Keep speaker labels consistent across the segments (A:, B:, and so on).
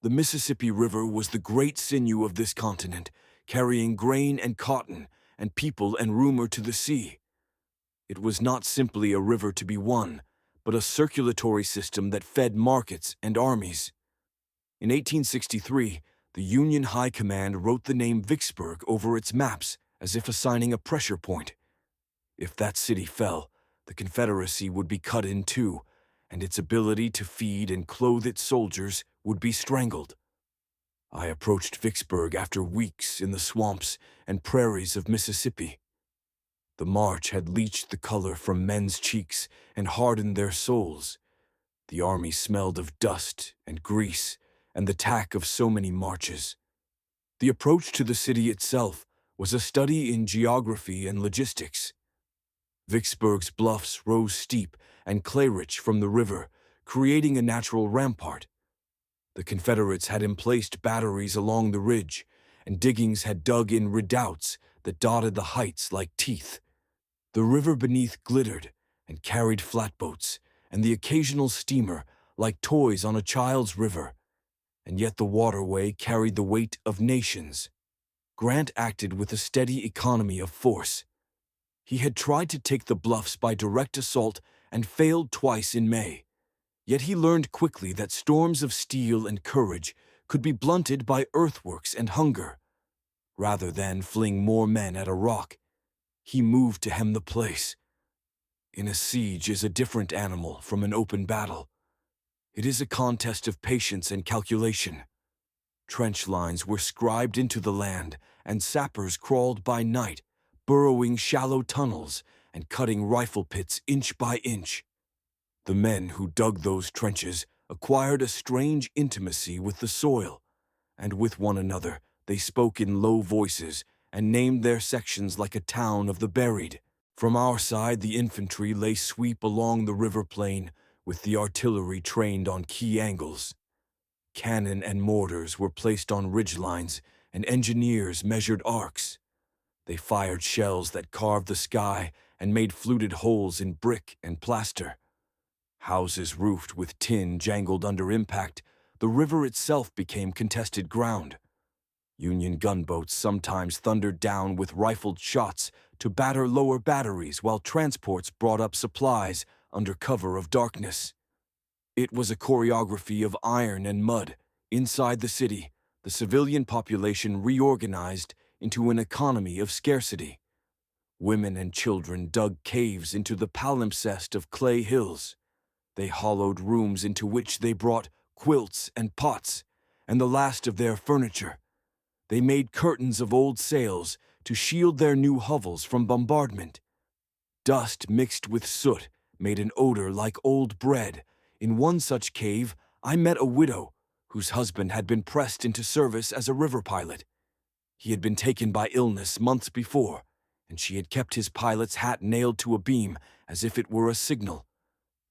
A: The Mississippi River was the great sinew of this continent, carrying grain and cotton, and people and rumor to the sea. It was not simply a river to be won, but a circulatory system that fed markets and armies. In 1863, the Union High Command wrote the name Vicksburg over its maps as if assigning a pressure point. If that city fell, the Confederacy would be cut in two, and its ability to feed and clothe its soldiers would be strangled. I approached Vicksburg after weeks in the swamps and prairies of Mississippi. The march had leached the color from men's cheeks and hardened their souls. The army smelled of dust and grease and the tack of so many marches. The approach to the city itself was a study in geography and logistics. Vicksburg's bluffs rose steep and clay-rich from the river, creating a natural rampart. The Confederates had emplaced batteries along the ridge, and diggings had dug in redoubts that dotted the heights like teeth. The river beneath glittered and carried flatboats and the occasional steamer like toys on a child's river, and yet the waterway carried the weight of nations. Grant acted with a steady economy of force. He had tried to take the bluffs by direct assault and failed twice in May. Yet he learned quickly that storms of steel and courage could be blunted by earthworks and hunger. Rather than fling more men at a rock, he moved to hem the place. In a siege is a different animal from an open battle. It is a contest of patience and calculation. Trench lines were scribed into the land, and sappers crawled by night, burrowing shallow tunnels and cutting rifle pits inch by inch. The men who dug those trenches acquired a strange intimacy with the soil, and with one another they spoke in low voices and named their sections like a town of the buried. From our side, the infantry lay sweep along the river plain, with the artillery trained on key angles. Cannon and mortars were placed on ridgelines, and engineers measured arcs. They fired shells that carved the sky and made fluted holes in brick and plaster. Houses roofed with tin jangled under impact. The river itself became contested ground. Union gunboats sometimes thundered down with rifled shots to batter lower batteries while transports brought up supplies under cover of darkness. It was a choreography of iron and mud. Inside the city, the civilian population reorganized into an economy of scarcity. Women and children dug caves into the palimpsest of clay hills. They hollowed rooms into which they brought quilts and pots and the last of their furniture. They made curtains of old sails to shield their new hovels from bombardment. Dust mixed with soot made an odor like old bread. In one such cave, I met a widow whose husband had been pressed into service as a river pilot. He had been taken by illness months before, and she had kept his pilot's hat nailed to a beam as if it were a signal.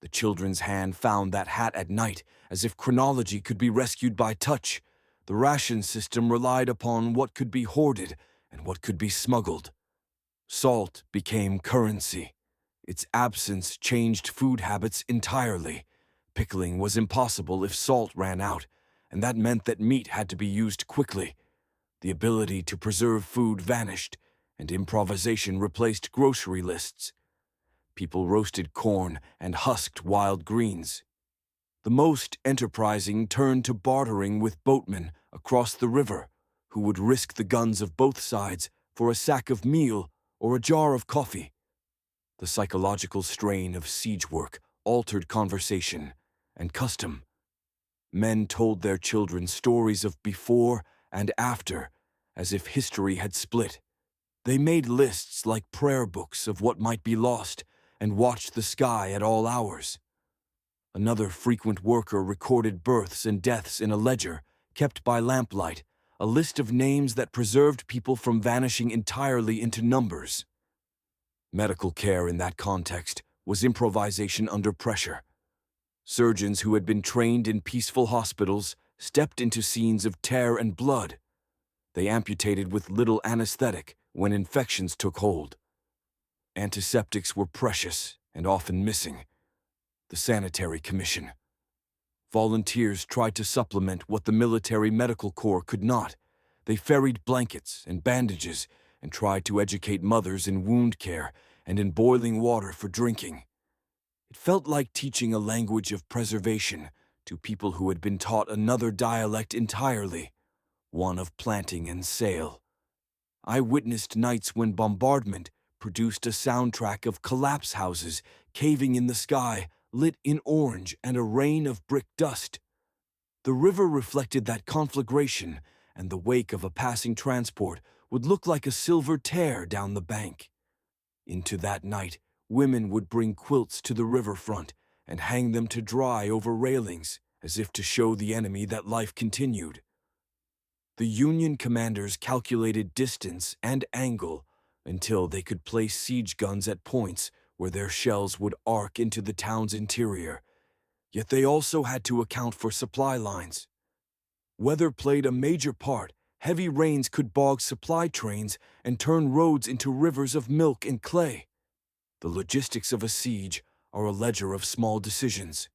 A: The children's hand found that hat at night, as if chronology could be rescued by touch. The ration system relied upon what could be hoarded and what could be smuggled. Salt became currency. Its absence changed food habits entirely. Pickling was impossible if salt ran out, and that meant that meat had to be used quickly. The ability to preserve food vanished, and improvisation replaced grocery lists. People roasted corn and husked wild greens. The most enterprising turned to bartering with boatmen across the river, who would risk the guns of both sides for a sack of meal or a jar of coffee. The psychological strain of siege work altered conversation and custom. Men told their children stories of before and after, as if history had split. They made lists like prayer books of what might be lost, and watched the sky at all hours. Another frequent worker recorded births and deaths in a ledger kept by lamplight, a list of names that preserved people from vanishing entirely into numbers. Medical care in that context was improvisation under pressure. Surgeons who had been trained in peaceful hospitals stepped into scenes of tear and blood. They amputated with little anesthetic when infections took hold. Antiseptics were precious and often missing. The Sanitary Commission. Volunteers tried to supplement what the military medical corps could not. They ferried blankets and bandages and tried to educate mothers in wound care and in boiling water for drinking. It felt like teaching a language of preservation to people who had been taught another dialect entirely, one of planting and sale. I witnessed nights when bombardment produced a soundtrack of collapse houses caving in the sky, lit in orange and a rain of brick dust. The river reflected that conflagration, and the wake of a passing transport would look like a silver tear down the bank. Into that night, women would bring quilts to the riverfront and hang them to dry over railings, as if to show the enemy that life continued. The Union commanders calculated distance and angle until they could place siege guns at points where their shells would arc into the town's interior. Yet they also had to account for supply lines. Weather played a major part. Heavy rains could bog supply trains and turn roads into rivers of milk and clay. The logistics of a siege are a ledger of small decisions.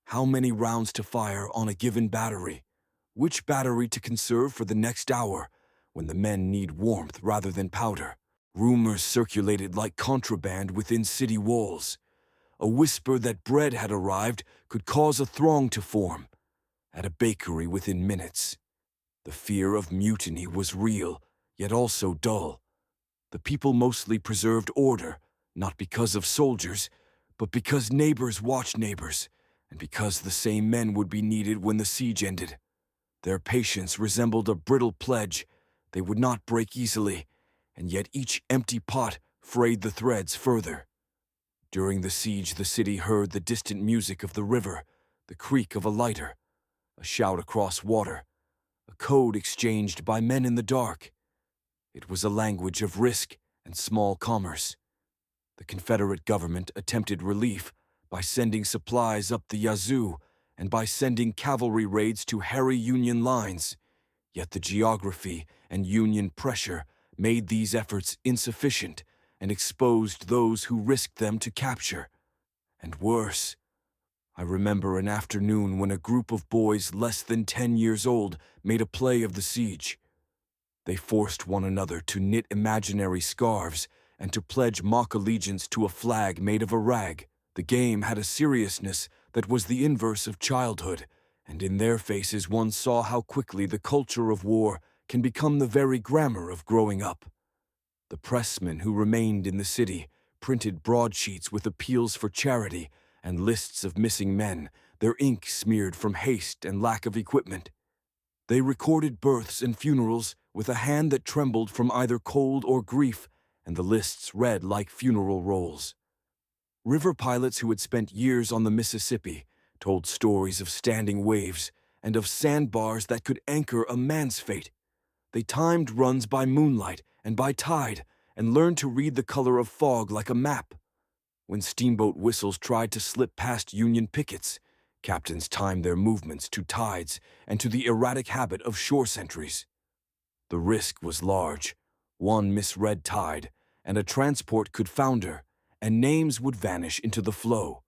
A: How many rounds to fire on a given battery? Which battery to conserve for the next hour, when the men need warmth rather than powder? Rumors circulated like contraband within city walls. A whisper that bread had arrived could cause a throng to form. At a bakery within minutes. The fear of mutiny was real, yet also dull. The people mostly preserved order, not because of soldiers, but because neighbors watched neighbors, and because the same men would be needed when the siege ended. Their patience resembled a brittle pledge. They would not break easily, and yet each empty pot frayed the threads further. During the siege, the city heard the distant music of the river, the creak of a lighter, a shout across water, a code exchanged by men in the dark. It was a language of risk and small commerce. The Confederate government attempted relief by sending supplies up the Yazoo and by sending cavalry raids to harry Union lines. Yet the geography and Union pressure made these efforts insufficient and exposed those who risked them to capture. And worse, I remember an afternoon when a group of boys less than 10 years old made a play of the siege. They forced one another to knit imaginary scarves and to pledge mock allegiance to a flag made of a rag. The game had a seriousness that was the inverse of childhood, and in their faces one saw how quickly the culture of war can become the very grammar of growing up. The pressmen who remained in the city printed broadsheets with appeals for charity and lists of missing men, their ink smeared from haste and lack of equipment. They recorded births and funerals with a hand that trembled from either cold or grief, and the lists read like funeral rolls. River pilots who had spent years on the Mississippi told stories of standing waves and of sandbars that could anchor a man's fate. They timed runs by moonlight and by tide and learned to read the color of fog like a map. When steamboat whistles tried to slip past Union pickets, captains timed their movements to tides and to the erratic habit of shore sentries. The risk was large. One misread tide, and a transport could founder, and names would vanish into the flow.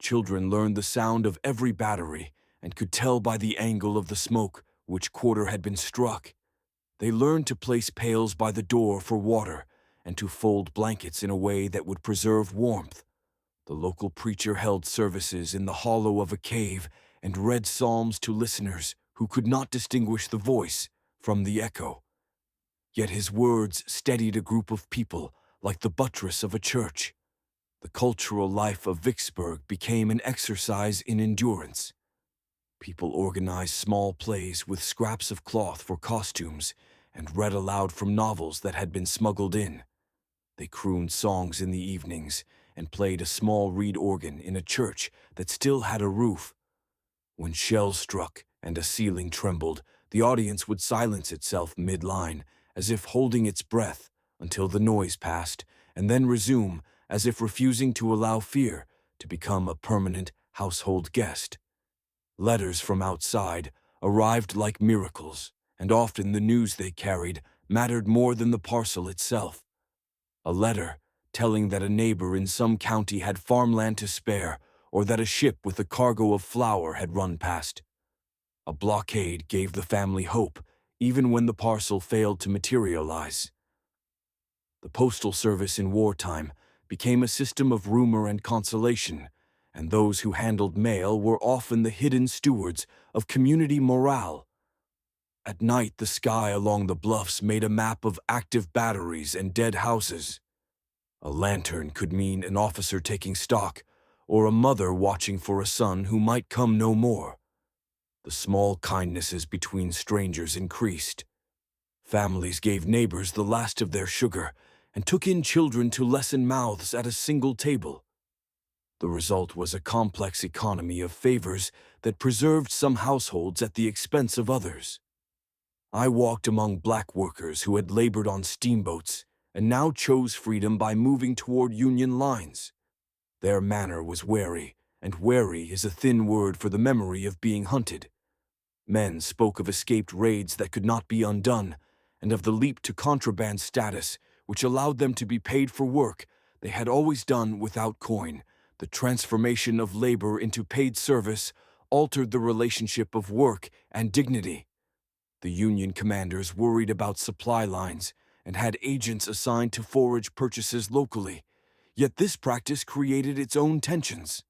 A: Children learned the sound of every battery and could tell by the angle of the smoke which quarter had been struck. They learned to place pails by the door for water and to fold blankets in a way that would preserve warmth. The local preacher held services in the hollow of a cave and read psalms to listeners who could not distinguish the voice from the echo. Yet his words steadied a group of people like the buttress of a church. The cultural life of Vicksburg became an exercise in endurance. People organized small plays with scraps of cloth for costumes and read aloud from novels that had been smuggled in. They crooned songs in the evenings and played a small reed organ in a church that still had a roof. When shells struck and a ceiling trembled, the audience would silence itself mid-line, as if holding its breath until the noise passed, and then resume as if refusing to allow fear to become a permanent household guest. Letters from outside arrived like miracles, and often the news they carried mattered more than the parcel itself. A letter telling that a neighbor in some county had farmland to spare, or that a ship with a cargo of flour had run past. A blockade gave the family hope, even when the parcel failed to materialize. The postal service in wartime became a system of rumor and consolation, and those who handled mail were often the hidden stewards of community morale. At night, the sky along the bluffs made a map of active batteries and dead houses. A lantern could mean an officer taking stock, or a mother watching for a son who might come no more. The small kindnesses between strangers increased. Families gave neighbors the last of their sugar and took in children to lessen mouths at a single table. The result was a complex economy of favors that preserved some households at the expense of others. I walked among black workers who had labored on steamboats and now chose freedom by moving toward Union lines. Their manner was wary, and wary is a thin word for the memory of being hunted. Men spoke of escaped raids that could not be undone, and of the leap to contraband status, which allowed them to be paid for work they had always done without coin. The transformation of labor into paid service altered the relationship of work and dignity. The Union commanders worried about supply lines and had agents assigned to forage purchases locally, yet this practice created its own tensions.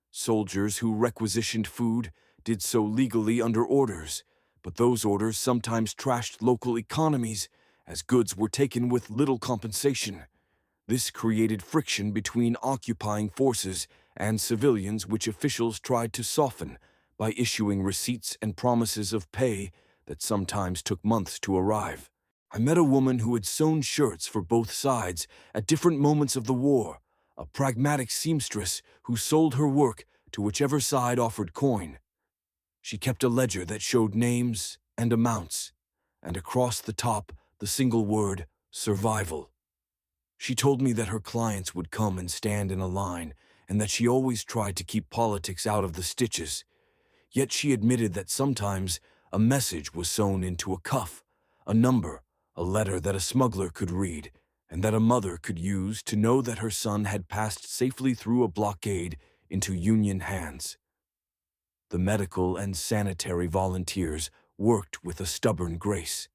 A: Soldiers who requisitioned food did so legally under orders, but those orders sometimes trashed local economies as goods were taken with little compensation. This created friction between occupying forces and civilians, which officials tried to soften by issuing receipts and promises of pay that sometimes took months to arrive. I met a woman who had sewn shirts for both sides at different moments of the war, a pragmatic seamstress who sold her work to whichever side offered coin. She kept a ledger that showed names and amounts, and across the top the single word, survival. She told me that her clients would come and stand in a line, and that she always tried to keep politics out of the stitches. Yet she admitted that sometimes a message was sewn into a cuff, a number, a letter that a smuggler could read, and that a mother could use to know that her son had passed safely through a blockade into Union hands. The medical and sanitary volunteers worked with a stubborn grace.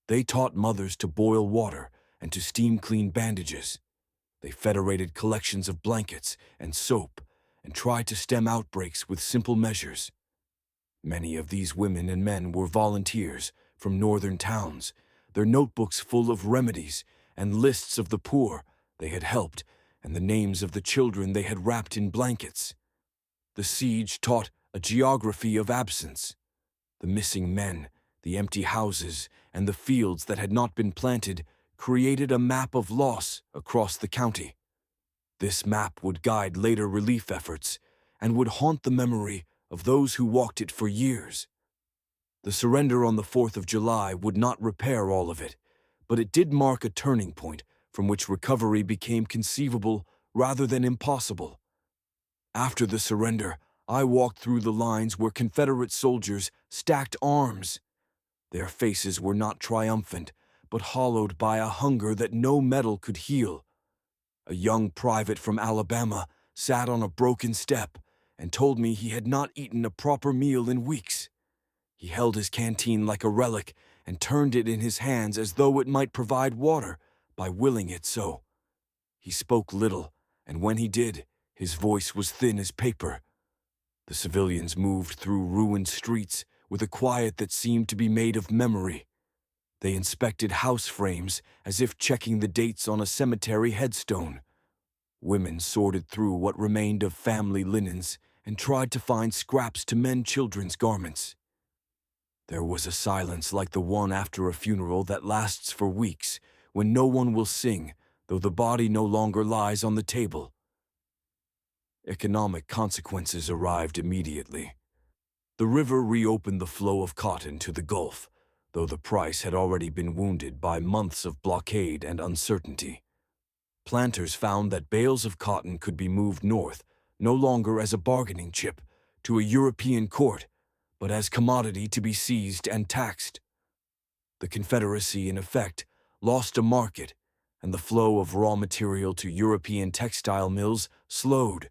A: They taught mothers to boil water and to steam clean bandages. They federated collections of blankets and soap and tried to stem outbreaks with simple measures. Many of these women and men were volunteers from northern towns, their notebooks full of remedies and lists of the poor they had helped and the names of the children they had wrapped in blankets. The siege taught a geography of absence. The missing men, the empty houses, and the fields that had not been planted created a map of loss across the county. This map would guide later relief efforts and would haunt the memory of those who walked it for years. The surrender on the 4th of July would not repair all of it, but it did mark a turning point from which recovery became conceivable rather than impossible. After the surrender, I walked through the lines where Confederate soldiers stacked arms. Their faces were not triumphant, but hollowed by a hunger that no medal could heal. A young private from Alabama sat on a broken step and told me he had not eaten a proper meal in weeks. He held his canteen like a relic and turned it in his hands as though it might provide water by willing it so. He spoke little, and when he did, his voice was thin as paper. The civilians moved through ruined streets with a quiet that seemed to be made of memory. They inspected house frames as if checking the dates on a cemetery headstone. Women sorted through what remained of family linens and tried to find scraps to mend children's garments. There was a silence like the one after a funeral that lasts for weeks, when no one will sing, though the body no longer lies on the table. Economic consequences arrived immediately. The river reopened the flow of cotton to the Gulf, though the price had already been wounded by months of blockade and uncertainty. Planters found that bales of cotton could be moved north, no longer as a bargaining chip to a European court, but as commodity to be seized and taxed. The Confederacy, in effect, lost a market, and the flow of raw material to European textile mills slowed.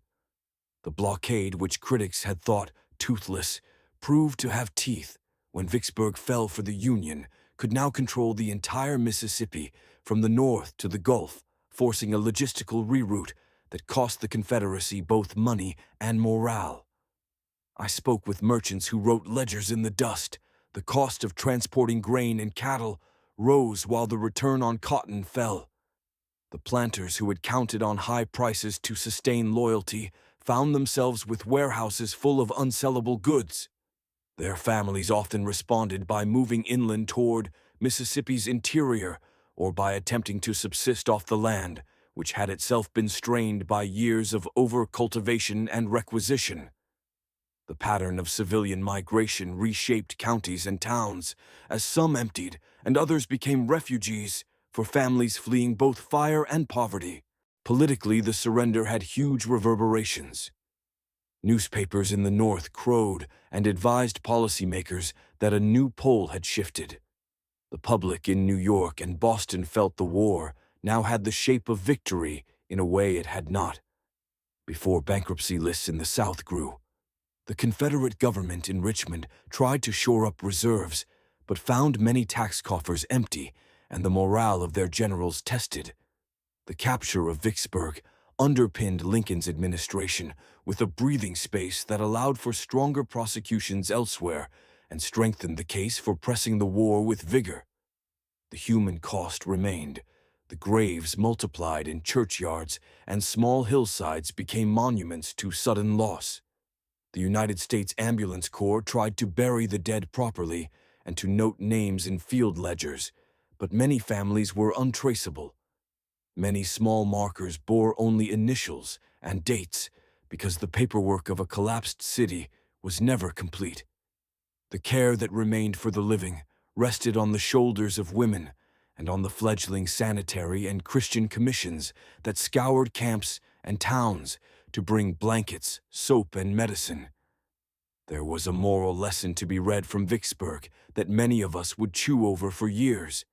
A: The blockade, which critics had thought toothless, proved to have teeth when Vicksburg fell for the Union, could now control the entire Mississippi from the north to the Gulf, forcing a logistical reroute that cost the Confederacy both money and morale. I spoke with merchants who wrote ledgers in the dust. The cost of transporting grain and cattle rose while the return on cotton fell. The planters who had counted on high prices to sustain loyalty found themselves with warehouses full of unsellable goods. Their families often responded by moving inland toward Mississippi's interior or by attempting to subsist off the land, which had itself been strained by years of overcultivation and requisition. The pattern of civilian migration reshaped counties and towns, as some emptied and others became refugees for families fleeing both fire and poverty. Politically, the surrender had huge reverberations. Newspapers in the North crowed and advised policymakers that a new pole had shifted. The public in New York and Boston felt the war now had the shape of victory in a way it had not before bankruptcy lists in the South grew. The Confederate government in Richmond tried to shore up reserves, but found many tax coffers empty and the morale of their generals tested. The capture of Vicksburg underpinned Lincoln's administration with a breathing space that allowed for stronger prosecutions elsewhere and strengthened the case for pressing the war with vigor. The human cost remained. The graves multiplied in churchyards, and small hillsides became monuments to sudden loss. The United States Ambulance Corps tried to bury the dead properly and to note names in field ledgers, but many families were untraceable. Many small markers bore only initials and dates because the paperwork of a collapsed city was never complete. The care that remained for the living rested on the shoulders of women and on the fledgling sanitary and Christian commissions that scoured camps and towns to bring blankets, soap, and medicine. There was a moral lesson to be read from Vicksburg that many of us would chew over for years.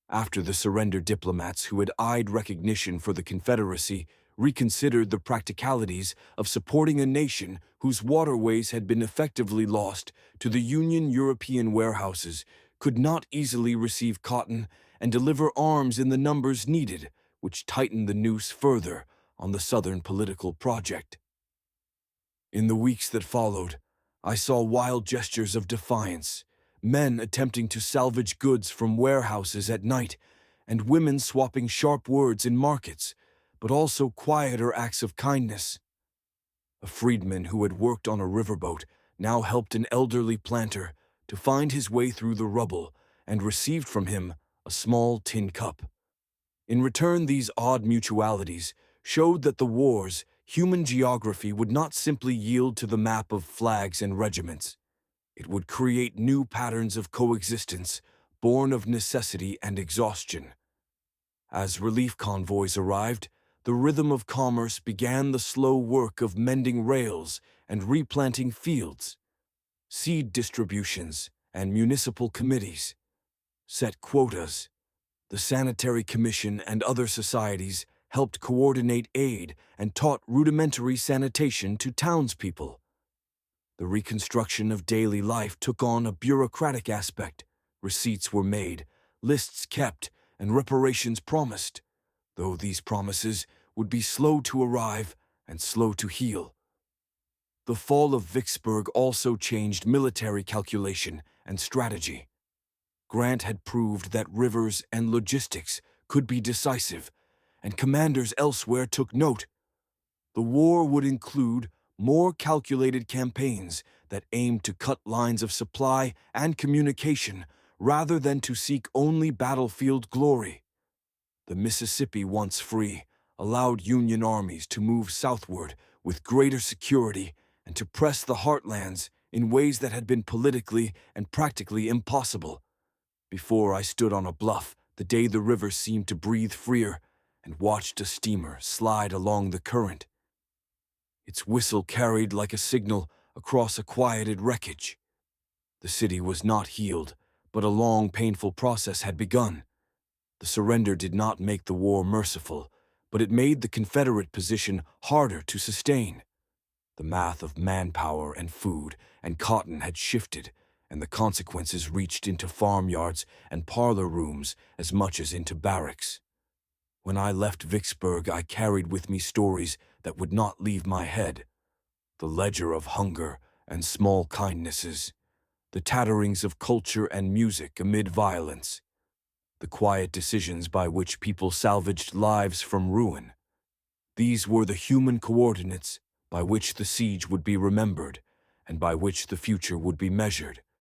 A: After the surrender, diplomats who had eyed recognition for the Confederacy reconsidered the practicalities of supporting a nation whose waterways had been effectively lost to the Union. European warehouses could not easily receive cotton and deliver arms in the numbers needed, which tightened the noose further on the Southern political project. In the weeks that followed, I saw wild gestures of defiance, men attempting to salvage goods from warehouses at night, and women swapping sharp words in markets, but also quieter acts of kindness. A freedman who had worked on a riverboat now helped an elderly planter to find his way through the rubble and received from him a small tin cup. In return, these odd mutualities showed that the war's human geography would not simply yield to the map of flags and regiments. It would create new patterns of coexistence, born of necessity and exhaustion. As relief convoys arrived, the rhythm of commerce began the slow work of mending rails and replanting fields. Seed distributions and municipal committees set quotas. The Sanitary Commission and other societies helped coordinate aid and taught rudimentary sanitation to townspeople. The reconstruction of daily life took on a bureaucratic aspect. Receipts were made, lists kept, and reparations promised, though these promises would be slow to arrive and slow to heal. The fall of Vicksburg also changed military calculation and strategy. Grant had proved that rivers and logistics could be decisive, and commanders elsewhere took note. The war would include more calculated campaigns that aimed to cut lines of supply and communication rather than to seek only battlefield glory. The Mississippi, once free, allowed Union armies to move southward with greater security and to press the heartlands in ways that had been politically and practically impossible. Before I stood on a bluff the day the river seemed to breathe freer and watched a steamer slide along the current. Its whistle carried like a signal across a quieted wreckage. The city was not healed, but a long, painful process had begun. The surrender did not make the war merciful, but it made the Confederate position harder to sustain. The math of manpower and food and cotton had shifted, and the consequences reached into farmyards and parlor rooms as much as into barracks. When I left Vicksburg, I carried with me stories that would not leave my head. The ledger of hunger and small kindnesses, the tatterings of culture and music amid violence, the quiet decisions by which people salvaged lives from ruin. These were the human coordinates by which the siege would be remembered and by which the future would be measured.